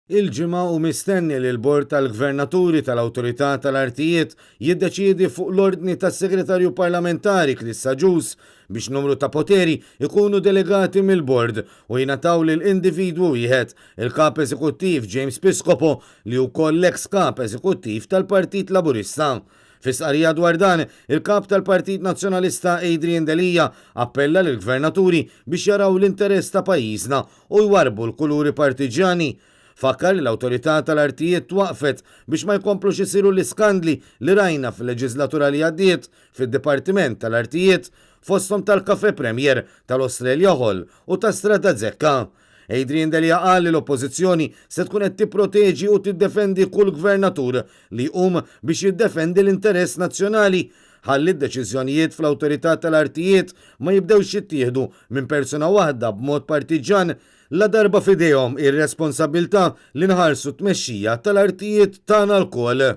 Il-ġimgħa u mistenni li l-Bord tal-Gvernaturi tal-Awtorità tal-Artijiet jiddeċiedi fuq l-ordni tas-Segretarju Parlamentari Klissa Ġus biex numru ta' poteri ikunu delegati mill-Bord u jingħataw lil individwu wieħed il-Kap Eżekuttiv James Piscopo li wkoll l-eks Kap Eżekuttiv tal-Partit Laburista. Fis-qarrija dwar dan, il-Kap tal-Partit Nazzjonalista Adrian Delija appella lill-Gvernaturi biex jaraw l-interess ta' pajjiżna u jwarbu l-kuluri partiġani. Fakkar li l-Awtorità tal-Artijiet twaqfet biex ma jkomplux isiru l-iskandli li rajna fil-leġislatura li għaddiet fid-Dipartiment tal-Artijiet fosthom tal-Kafe Premier tal-Australia Hall u ta' Strada Zecca. Adrian Delija qal li l-Oppożizzjoni se tkun qed tipproteġi u tiddefendi kull gvernatur li biex jiddefendi l-interess nazzjonali ħalli d-deċiżjonijiet fl-Awtorità tal-Artijiet ma jibdewx jittieħdu minn persuna waħda b'mod partiġan la darba fidejhom ir-responsabbiltà li nħarsu tmexxija tal-artijiet tagħna lkoll.